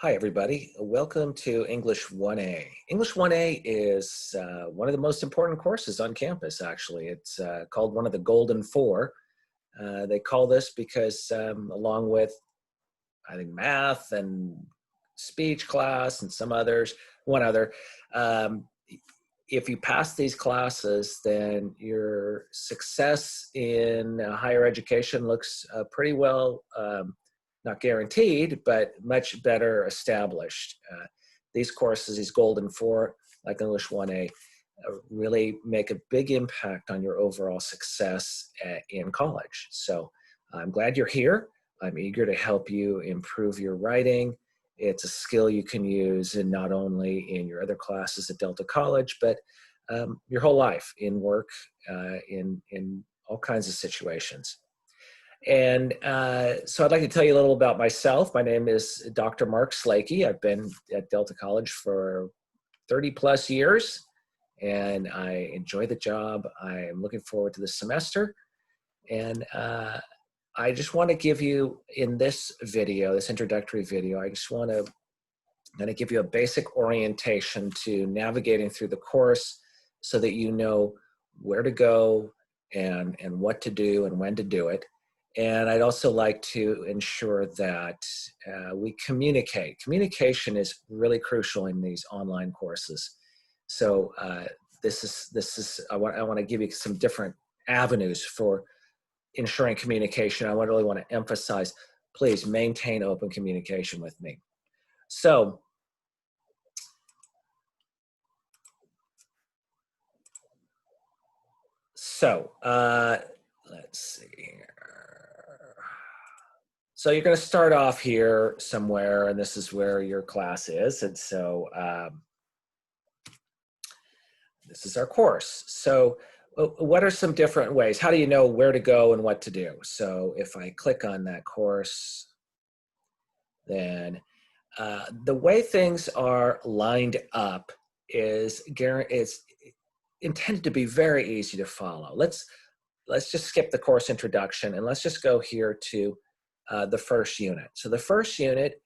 Hi, everybody. Welcome to English 1A. English 1A is one of the most important courses on campus, actually. It's called one of the Golden Four. They call this because along with, I think, math and speech class and some others, one other, um, if you pass these classes, then your success in higher education looks pretty well, not guaranteed, but much better established. These courses, these Golden Four, like English 1A, really make a big impact on your overall success in college. So I'm glad you're here. I'm eager to help you improve your writing. It's a skill you can use in not only in your other classes at Delta College, but your whole life in work, in all kinds of situations. And so I'd like to tell you a little about myself. My name is Dr. Mark Slakey. I've been at Delta College for 30 plus years, and I enjoy the job. I'm looking forward to the semester. And I just want to give you, in this video, this introductory video, I just want to kind of give you a basic orientation to navigating through the course so that you know where to go and what to do and when to do it. And I'd also like to ensure that we communicate. Communication is really crucial in these online courses. So I want to give you some different avenues for ensuring communication. I really want to emphasize, please maintain open communication with me. So let's see here. So you're going to start off here somewhere, and this is where your class is. And so this is our course. So what are some different ways? How do you know where to go and what to do? So if I click on that course, then the way things are lined up is intended to be very easy to follow. Let's just skip the course introduction and let's just go here to the first unit. So the first unit,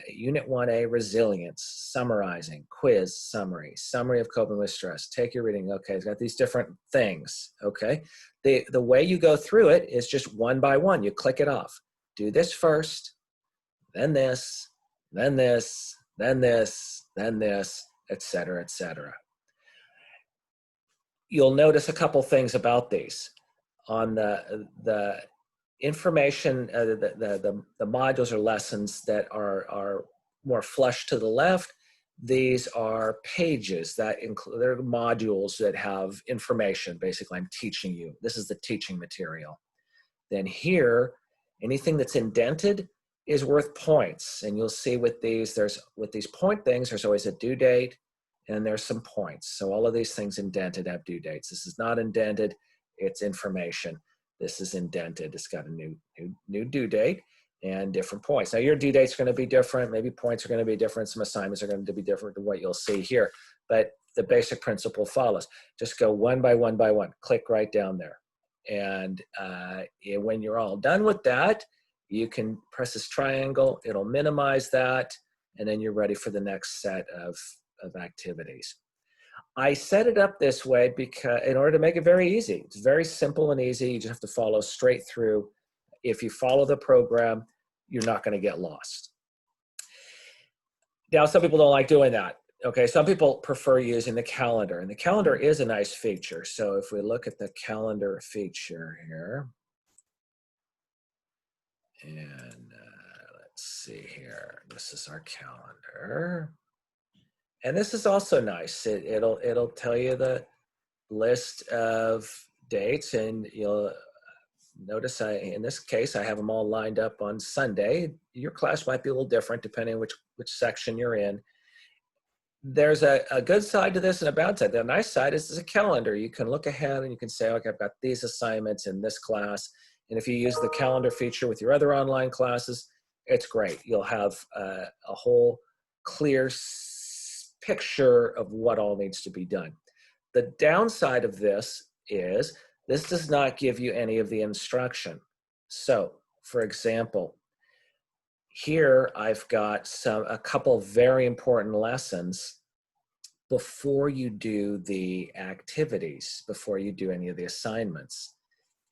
Unit 1A, Resilience, Summarizing, Quiz, Summary of Coping with Stress. Take your reading. Okay, it's got these different things, okay? The way you go through it is just one by one. You click it off. Do this first, then this, then this, then this, then this, etc., etc. You'll notice a couple things about these. On the information, the modules or lessons that are more flush to the left, these are pages that include, they're modules that have information. Basically, I'm teaching you. This is the teaching material. Then here, anything that's indented is worth points. And you'll see with these point things, there's always a due date and there's some points. So all of these things indented have due dates. This is not indented, it's information. This is indented. It's got a new due date and different points. Now your due dates are going to be different. Maybe points are going to be different. Some assignments are going to be different than what you'll see here. But the basic principle follows. Just go one by one by one. Click right down there. And when you're all done with that, you can press this triangle. It'll minimize that. And then you're ready for the next set of activities. I set it up this way because in order to make it very easy. It's very simple and easy. You just have to follow straight through. If you follow the program, you're not going to get lost. Now, some people don't like doing that. Okay, some people prefer using the calendar, and the calendar is a nice feature. So if we look at the calendar feature here, and let's see here, this is our calendar. And this is also nice. It'll tell you the list of dates, and you'll notice in this case I have them all lined up on Sunday. Your class might be a little different depending on which section you're in. There's a good side to this and a bad side. The nice side is a calendar. You can look ahead and you can say, okay, I've got these assignments in this class. And if you use the calendar feature with your other online classes, it's great. You'll have a whole clear picture of what all needs to be done. The downside of this is this does not give you any of the instruction. So, for example, Here I've got a couple very important lessons before you do the activities, before you do any of the assignments.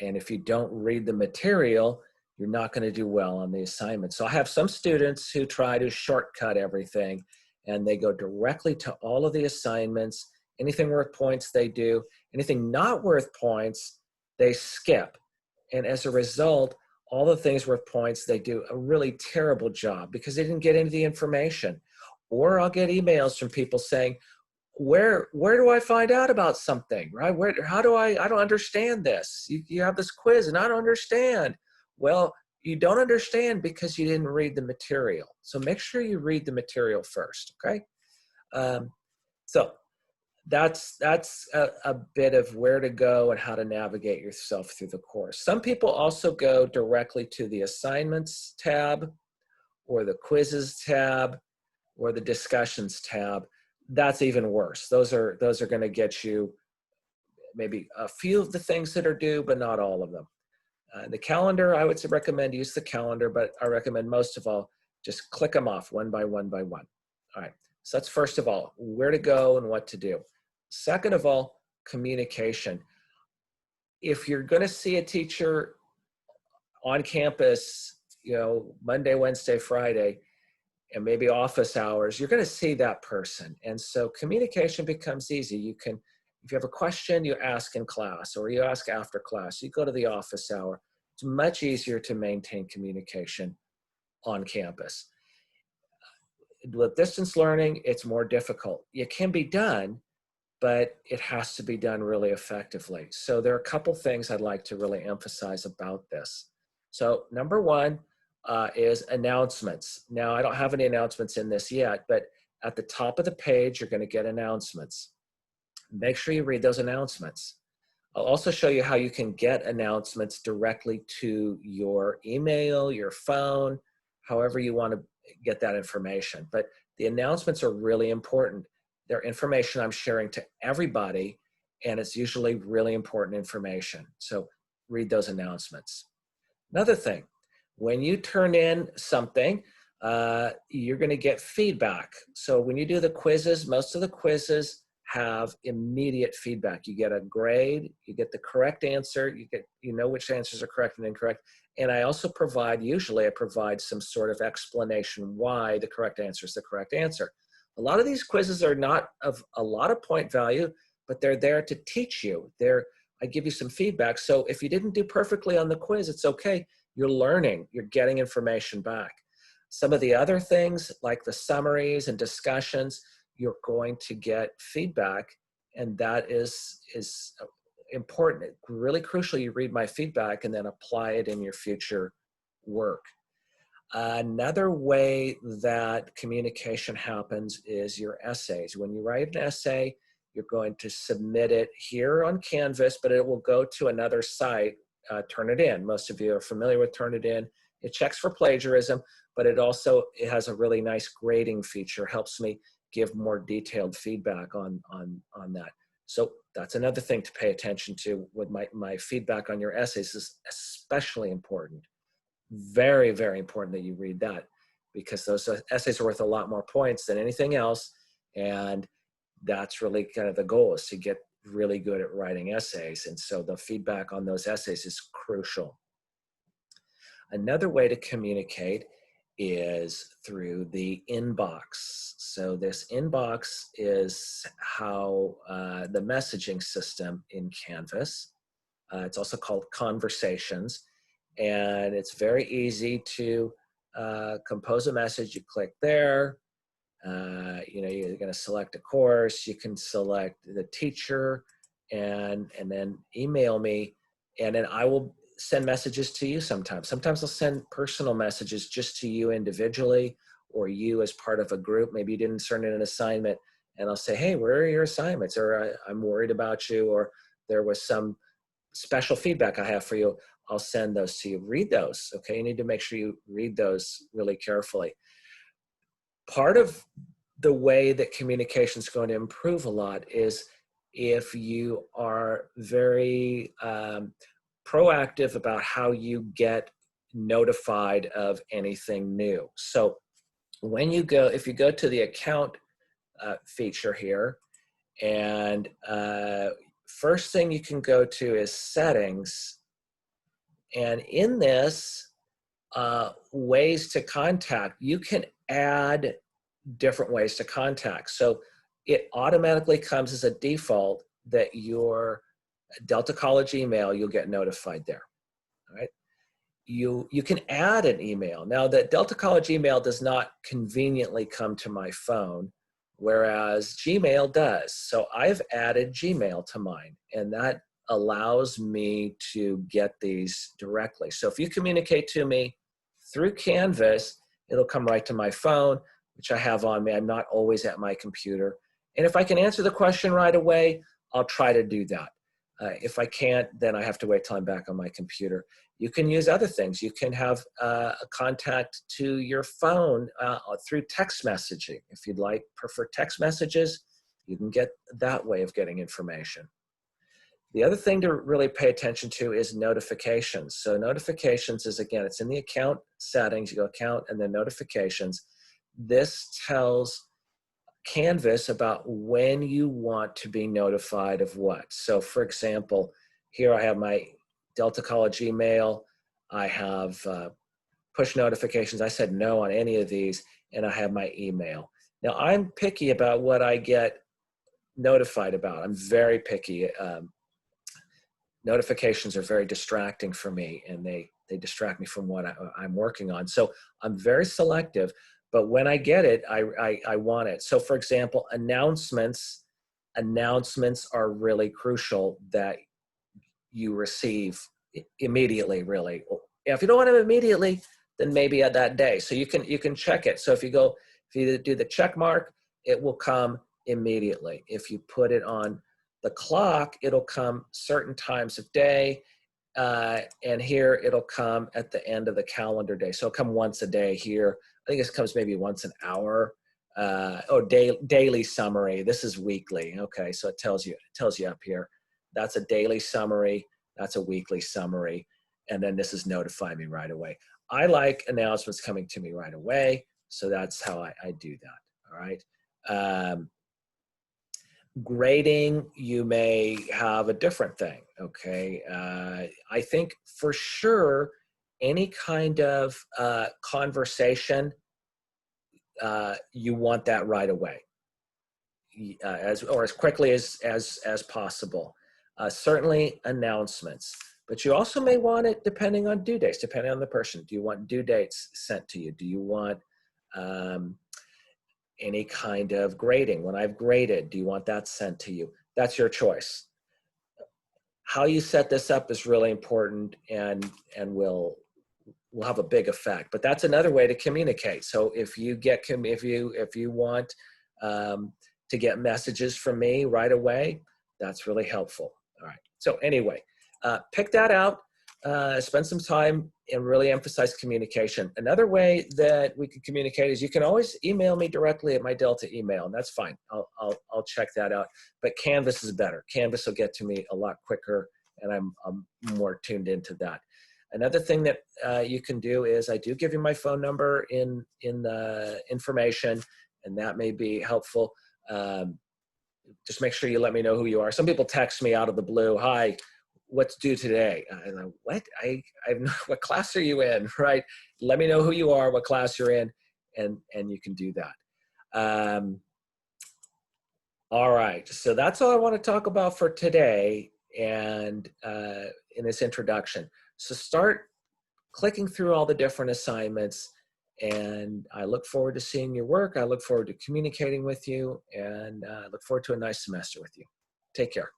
And if you don't read the material, you're not going to do well on the assignment. So I have some students who try to shortcut everything, and they go directly to all of the assignments. Anything worth points, they do. Anything not worth points, they skip. And as a result, all the things worth points, they do a really terrible job because they didn't get any of the information. Or I'll get emails from people saying, where do I find out about something, right? How do I don't understand this. You have this quiz and I don't understand. Well, you don't understand because you didn't read the material. So make sure you read the material first, okay? So that's a bit of where to go and how to navigate yourself through the course. Some people also go directly to the assignments tab or the quizzes tab or the discussions tab. That's even worse. Those are going to get you maybe a few of the things that are due, but not all of them. The calendar, I would recommend use the calendar, but I recommend most of all, just click them off one by one by one. All right, so that's first of all, where to go and what to do. Second of all, communication. If you're going to see a teacher on campus, Monday, Wednesday, Friday, and maybe office hours, you're going to see that person. And so communication becomes easy. You can, if you have a question, you ask in class or you ask after class, you go to the office hour. It's much easier to maintain communication on campus. With distance learning, it's more difficult. It can be done, but it has to be done really effectively. So there are a couple things I'd like to really emphasize about this. So number one is announcements. Now, I don't have any announcements in this yet, but at the top of the page, you're going to get announcements. Make sure you read those announcements. I'll also show you how you can get announcements directly to your email, your phone, however you want to get that information. But the announcements are really important. They're information I'm sharing to everybody, and it's usually really important information. So read those announcements. Another thing, when you turn in something, you're going to get feedback. So when you do the quizzes, most of the quizzes have immediate feedback. You get a grade, you get the correct answer, you know which answers are correct and incorrect. And I also usually I provide some sort of explanation why the correct answer is the correct answer. A lot of these quizzes are not of a lot of point value, but they're there to teach you. I give you some feedback. So if you didn't do perfectly on the quiz, it's okay. You're learning, you're getting information back. Some of the other things like the summaries and discussions, you're going to get feedback, and that is important. Really crucial, you read my feedback and then apply it in your future work. Another way that communication happens is your essays. When you write an essay, you're going to submit it here on Canvas, but it will go to another site, Turnitin. Most of you are familiar with Turnitin. It checks for plagiarism, but it has a really nice grading feature, helps me give more detailed feedback on that. So that's another thing to pay attention to with my feedback on your essays is especially important. Very, very important that you read that because those essays are worth a lot more points than anything else. And that's really kind of the goal, is to get really good at writing essays. And so the feedback on those essays is crucial. Another way to communicate is through the inbox. So this inbox is how the messaging system in Canvas. It's also called Conversations. And it's very easy to compose a message. You click there. You're going to select a course. You can select the teacher, and then email me, and then I will send messages to you sometimes. Sometimes I'll send personal messages just to you individually, or you as part of a group. Maybe you didn't turn in an assignment, and I'll say, hey, where are your assignments? Or I'm worried about you, or there was some special feedback I have for you. I'll send those to you. Read those, okay? You need to make sure you read those really carefully. Part of the way that communication is going to improve a lot is if you are very proactive about how you get notified of anything new. So when you go, if you go to the account feature here, and first thing you can go to is settings. And in this, ways to contact, you can add different ways to contact. So it automatically comes as a default that your Delta College email, you'll get notified there. All right. You can add an email. Now, the Delta College email does not conveniently come to my phone, whereas Gmail does. So I've added Gmail to mine, and that allows me to get these directly. So if you communicate to me through Canvas, it'll come right to my phone, which I have on me. I'm not always at my computer. And if I can answer the question right away, I'll try to do that. If I can't, then I have to wait till I'm back on my computer. You can use other things. You can have a contact to your phone through text messaging. If you'd like, prefer text messages, you can get that way of getting information. The other thing to really pay attention to is notifications. So notifications is, again, it's in the account settings. You go account and then notifications. This tells Canvas about when you want to be notified of what. So for example, here I have my Delta College email. I have push notifications. I said no on any of these, and I have my email. Now I'm picky about what I get notified about. I'm very picky. Notifications are very distracting for me, and they distract me from what I'm working on. So I'm very selective. But when I get it, I want it. So for example, announcements are really crucial that you receive immediately, really. If you don't want them immediately, then maybe at that day. So you can check it. So if you do the check mark, it will come immediately. If you put it on the clock, it'll come certain times of day. And here it'll come at the end of the calendar day. So it'll come once a day here. I think this comes maybe once an hour. Daily summary. This is weekly. Okay, so it tells you up here. That's a daily summary. That's a weekly summary. And then this is notify me right away. I like announcements coming to me right away. So that's how I do that. All right. Grading, you may have a different thing. Okay. I think for sure, any kind of conversation, you want that right away, as quickly as possible. Certainly announcements, but you also may want it depending on due dates, depending on the person. Do you want due dates sent to you? Do you want any kind of grading? When I've graded, do you want that sent to you? That's your choice. How you set this up is really important and will have a big effect. But that's another way to communicate. So if you want to get messages from me right away, that's really helpful. All right. So anyway, pick that out. Spend some time and really emphasize communication. Another way that we can communicate is you can always email me directly at my Delta email, and that's fine. I'll check that out. But Canvas is better. Canvas will get to me a lot quicker, and I'm more tuned into that. Another thing that you can do is I do give you my phone number in the information, and that may be helpful. Just make sure you let me know who you are. Some people text me out of the blue, "Hi, what's due today?" And I'm, what? What class are you in? Right? Let me know who you are, what class you're in, and you can do that. All right. So that's all I want to talk about for today, and in this introduction. So start clicking through all the different assignments, and I look forward to seeing your work. I look forward to communicating with you, and I look forward to a nice semester with you. Take care.